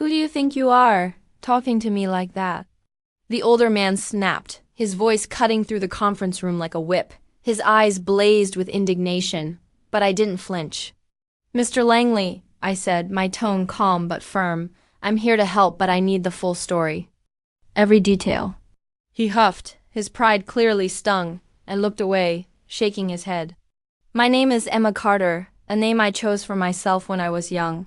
Who do you think you are, talking to me like that? The older man snapped, his voice cutting through the conference room like a whip. His eyes blazed with indignation, but I didn't flinch. Mr. Langley, I said, my tone calm but firm, I'm here to help, but I need the full story. Every detail. He huffed, his pride clearly stung, and looked away, shaking his head. My name is Emma Carter, a name I chose for myself when I was young.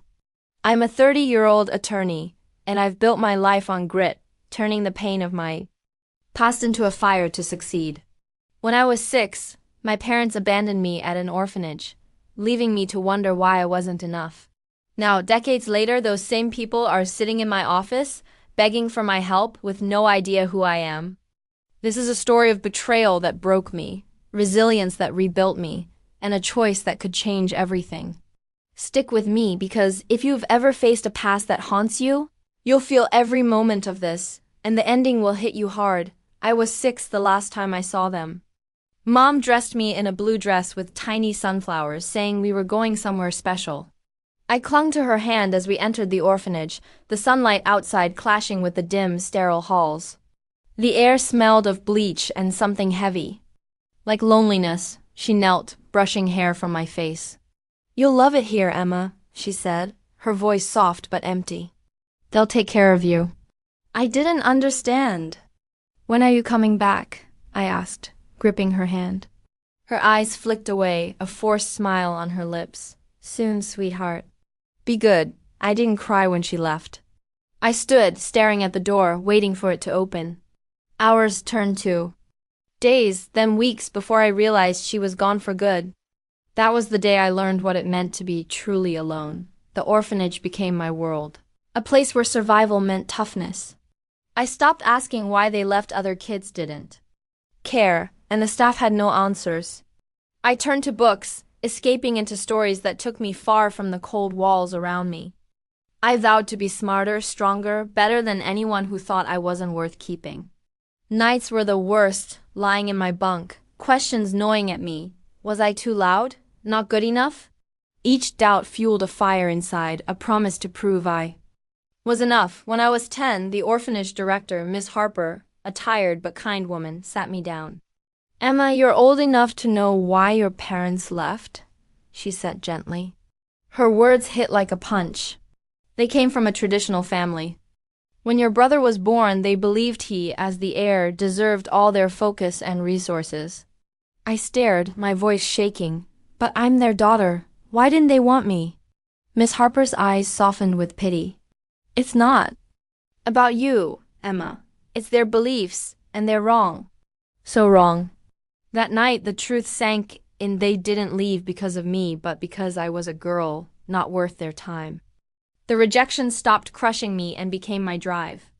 I'm a 30-year-old attorney, and I've built my life on grit, turning the pain of my past into a fire to succeed. When I was 6, my parents abandoned me at an orphanage, leaving me to wonder why I wasn't enough. Now, decades later, those same people are sitting in my office, begging for my help with no idea who I am. This is a story of betrayal that broke me, resilience that rebuilt me, and a choice that could change everything. Stick with me, because if you've ever faced a past that haunts you, you'll feel every moment of this, and the ending will hit you hard. I was 6 the last time I saw them. Mom dressed me in a blue dress with tiny sunflowers, saying we were going somewhere special. I clung to her hand as we entered the orphanage, the sunlight outside clashing with the dim, sterile halls. The air smelled of bleach and something heavy. Like loneliness, she knelt, brushing hair from my face. You'll love it here, Emma, she said, her voice soft but empty. They'll take care of you. I didn't understand. When are you coming back? I asked, gripping her hand. Her eyes flicked away, a forced smile on her lips. Soon, sweetheart. Be good. I didn't cry when she left. I stood, staring at the door, waiting for it to open. Hours turned to days, then weeks before I realized she was gone for good. That was the day I learned what it meant to be truly alone. The orphanage became my world, a place where survival meant toughness. I stopped asking why they left other kids didn't care, and the staff had no answers. I turned to books, escaping into stories that took me far from the cold walls around me. I vowed to be smarter, stronger, better than anyone who thought I wasn't worth keeping. Nights were the worst, lying in my bunk, questions gnawing at me. Was I too loud? Not good enough? Each doubt fueled a fire inside, a promise to prove I was enough. When I was 10, the orphanage director, Miss Harper, a tired but kind woman, sat me down. Emma, you're old enough to know why your parents left, she said gently. Her words hit like a punch. They came from a traditional family. When your brother was born, they believed he, as the heir, deserved all their focus and resources. I stared, my voice shaking. But I'm their daughter. Why didn't they want me? Miss Harper's eyes softened with pity. It's not about you, Emma. It's their beliefs, and they're wrong. So wrong. That night, the truth sank in. They didn't leave because of me, but because I was a girl, not worth their time. The rejection stopped crushing me and became my drive.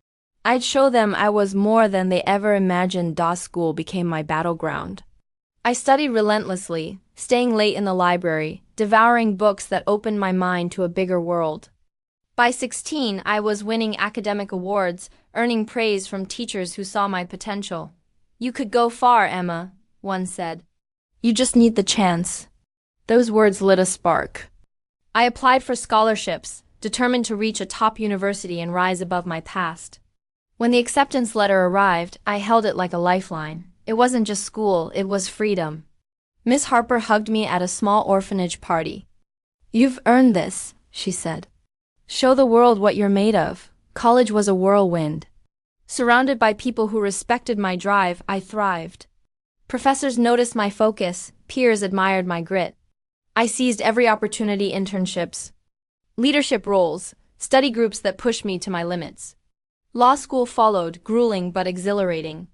I'd show them I was more than they ever imagined. School became my battleground. I studied relentlessly, staying late in the library, devouring books that opened my mind to a bigger world. By 16, I was winning academic awards, earning praise from teachers who saw my potential. You could go far, Emma, one said. You just need the chance. Those words lit a spark. I applied for scholarships, determined to reach a top university and rise above my past. When the acceptance letter arrived, I held it like a lifeline. It wasn't just school, it was freedom. Miss Harper hugged me at a small orphanage party. You've earned this, she said. Show the world what you're made of. College was a whirlwind. Surrounded by people who respected my drive, I thrived. Professors noticed my focus, peers admired my grit. I seized every opportunity: internships, leadership roles, study groups that pushed me to my limits. Law school followed, grueling but exhilarating.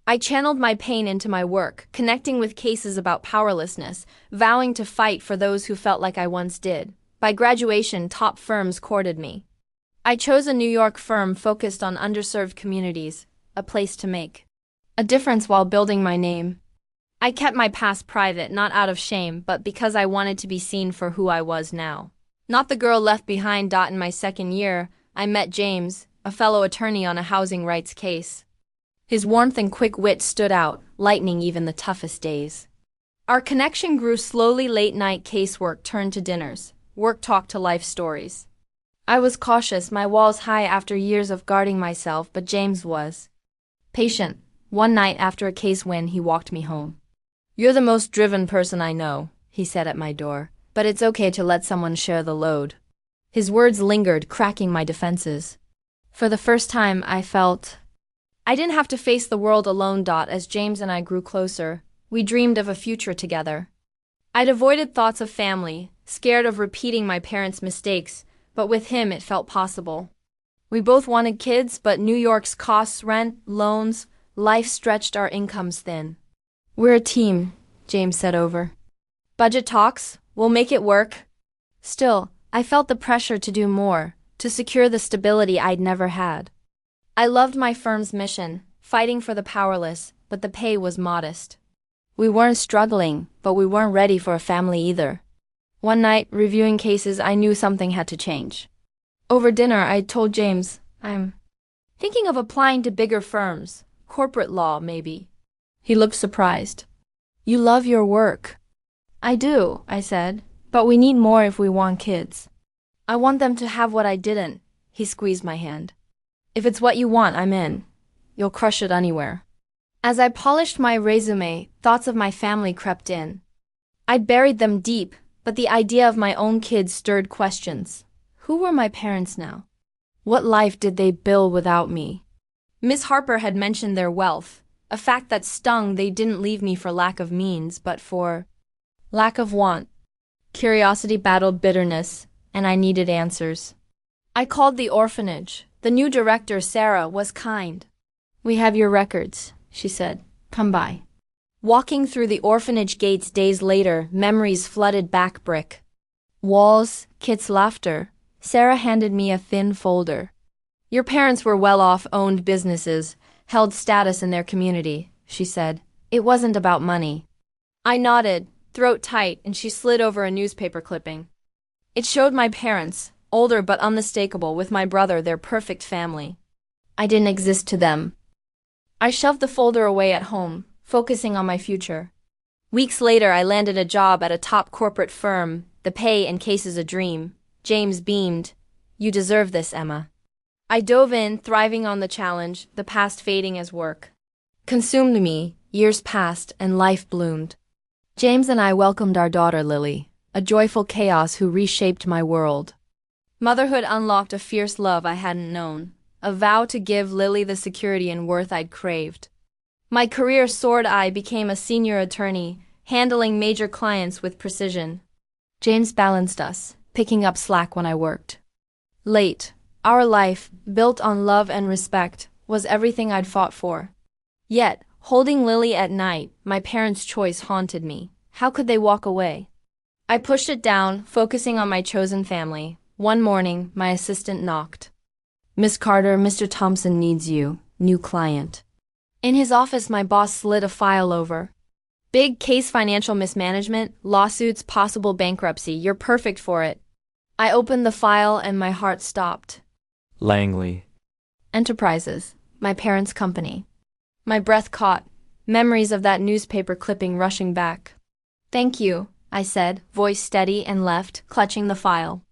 I channeled my pain into my work, connecting with cases about powerlessness, vowing to fight for those who felt like I once did. By graduation, top firms courted me. I chose a New York firm focused on underserved communities, a place to make a difference while building my name. I kept my past private, not out of shame, but because I wanted to be seen for who I was now. Not the girl left behind. In my second year, I met James, a fellow attorney on a housing rights case. His warmth and quick wit stood out, lightening even the toughest days. Our connection grew slowly. Late-night casework turned to dinners, work talk to life stories. I was cautious, my walls high after years of guarding myself, but James was patient. One night after a case win, he walked me home. "You're the most driven person I know," he said at my door, "but it's okay to let someone share the load." His words lingered, cracking my defenses. For the first time, I felt I didn't have to face the world alone. As James and I grew closer, we dreamed of a future together. I'd avoided thoughts of family, scared of repeating my parents' mistakes, but with him it felt possible. We both wanted kids, but New York's costs, rent, loans, life stretched our incomes thin. "We're a team," James said over budget talks. "We'll make it work." Still, I felt the pressure to do more, to secure the stability I'd never had. I loved my firm's mission, fighting for the powerless, but the pay was modest. We weren't struggling, but we weren't ready for a family either. One night, reviewing cases, I knew something had to change. Over dinner, I told James, "I'm thinking of applying to bigger firms, corporate law maybe." He looked surprised. "You love your work." "I do," I said, "but we need more if we want kids. I want them to have what I didn't." He squeezed my hand. "If it's what you want, I'm in. You'll crush it anywhere." As I polished my resume, thoughts of my family crept in. I'd buried them deep, but the idea of my own kids stirred questions. Who were my parents now? What life did they build without me? Miss Harper had mentioned their wealth, a fact that stung. They didn't leave me for lack of means, but for lack of want. Curiosity battled bitterness, and I needed answers. I called the orphanage. The new director, Sarah, was kind. "We have your records," she said. "Come by." Walking through the orphanage gates days later, memories flooded back. Brick walls, kids' laughter. Sarah handed me a thin folder. "Your parents were well off, owned businesses, held status in their community," she said. "It wasn't about money." I nodded, throat tight, and she slid over a newspaper clipping. It showed my parents, older but unmistakable, with my brother, their perfect family. I didn't exist to them. I shoved the folder away at home, focusing on my future. Weeks later, I landed a job at a top corporate firm, the pay and cases a dream. James beamed. "You deserve this, Emma." I dove in, thriving on the challenge, the past fading as work consumed me. Years passed, and life bloomed. James and I welcomed our daughter, Lily, a joyful chaos who reshaped my world. Motherhood unlocked a fierce love I hadn't known, a vow to give Lily the security and worth I'd craved. My career soared. I became a senior attorney, handling major clients with precision. James balanced us, picking up slack when I worked late. Our life, built on love and respect, was everything I'd fought for. Yet, holding Lily at night, my parents' choice haunted me. How could they walk away? I pushed it down, focusing on my chosen family. One morning, my assistant knocked. "Miss Carter, Mr. Thompson needs you. New client." In his office, my boss slid a file over. "Big case, financial mismanagement, lawsuits, possible bankruptcy. You're perfect for it." I opened the file and my heart stopped. Langley Enterprises, my parents' company. My breath caught, memories of that newspaper clipping rushing back. "Thank you," I said, voice steady, and left, clutching the file.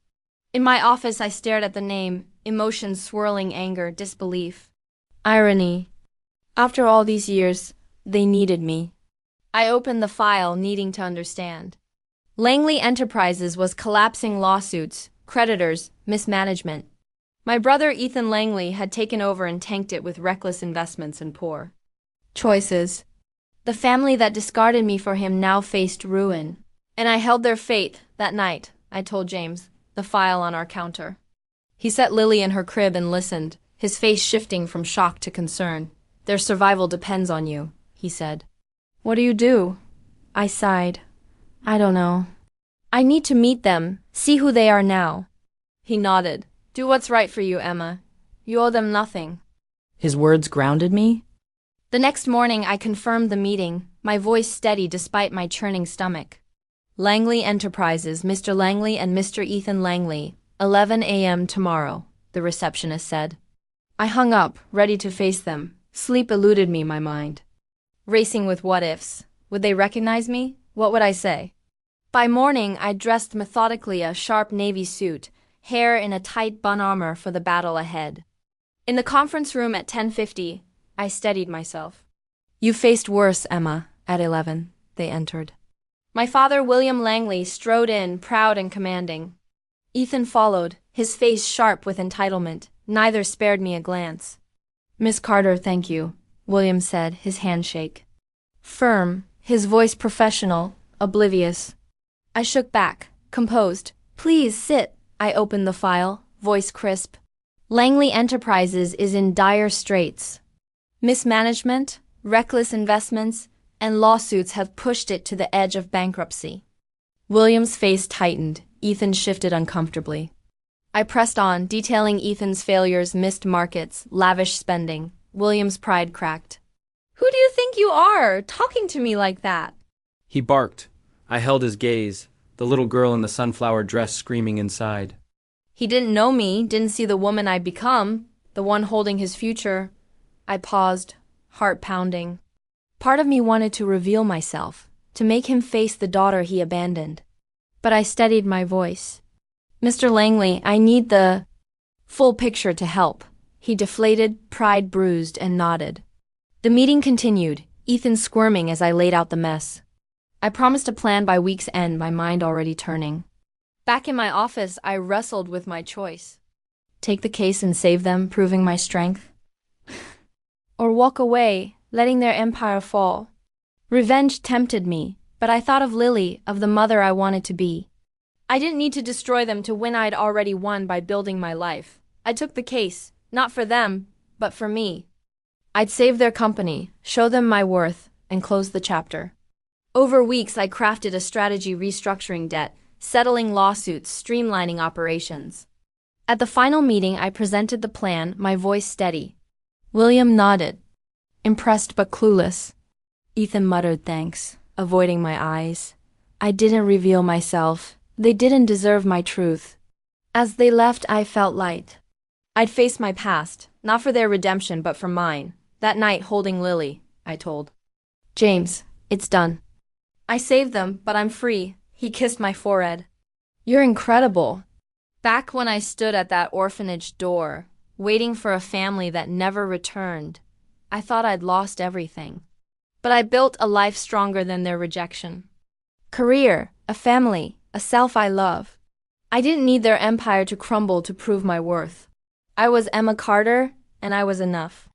In my office, I stared at the name, emotions swirling: anger, disbelief, irony. After all these years, they needed me. I opened the file, needing to understand. Langley Enterprises was collapsing: lawsuits, creditors, mismanagement. My brother Ethan Langley had taken over and tanked it with reckless investments and poor choices. The family that discarded me for him now faced ruin. And I held their fate. That night, I told James, the file on our counter. He set Lily in her crib and listened, his face shifting from shock to concern. "Their survival depends on you," he said. "What do you do?" I sighed. "I don't know. I need to meet them, see who they are now." He nodded. "Do what's right for you, Emma. You owe them nothing." His words grounded me. The next morning, I confirmed the meeting, my voice steady despite my churning stomach. "Langley Enterprises, Mr. Langley and Mr. Ethan Langley, 11 a.m. tomorrow," the receptionist said. I hung up, ready to face them. Sleep eluded me, my mind racing with what-ifs. Would they recognize me? What would I say? By morning, I dressed methodically, a sharp navy suit, hair in a tight bun armor for the battle ahead. In the conference room at 10:50, I steadied myself. You faced worse, Emma, at 11, they entered. My father, William Langley, strode in, proud and commanding. Ethan followed, his face sharp with entitlement. Neither spared me a glance. Miss Carter, thank you, William said, his handshake firm, his voice professional, oblivious. I shook back, composed. Please sit. I opened the file, voice crisp. Langley Enterprises is in dire straits. Mismanagement, reckless investments, and lawsuits have pushed it to the edge of bankruptcy. William's face tightened. Ethan shifted uncomfortably. I pressed on, detailing Ethan's failures, missed markets, lavish spending. William's pride cracked. Who do you think you are, talking to me like that? He barked. I held his gaze, the little girl in the sunflower dress screaming inside. He didn't know me, didn't see the woman I'd become, the one holding his future. I paused, heart pounding. Part of me wanted to reveal myself, to make him face the daughter he abandoned. But I steadied my voice. Mr. Langley, I need the full picture to help. He deflated, pride bruised, and nodded. The meeting continued, Ethan squirming as I laid out the mess. I promised a plan by week's end, my mind already turning. Back in my office, I wrestled with my choice. Take the case and save them, proving my strength. Or walk away, letting their empire fall. Revenge tempted me, but I thought of Lily, of the mother I wanted to be. I didn't need to destroy them to win. I'd already won by building my life. I took the case, not for them, but for me. I'd save their company, show them my worth, and close the chapter. Over weeks, I crafted a strategy restructuring debt, settling lawsuits, streamlining operations. At the final meeting, I presented the plan, my voice steady. William nodded, impressed but clueless. Ethan muttered thanks, avoiding my eyes. I didn't reveal myself. They didn't deserve my truth. As they left, I felt light. I'd face my past, not for their redemption, but for mine. That night, holding Lily, I told James, it's done. I saved them, but I'm free. He kissed my forehead. You're incredible. Back when I stood at that orphanage door, waiting for a family that never returned, I thought I'd lost everything. But I built a life stronger than their rejection. Career, a family, a self I love. I didn't need their empire to crumble to prove my worth. I was Emma Carter, and I was enough.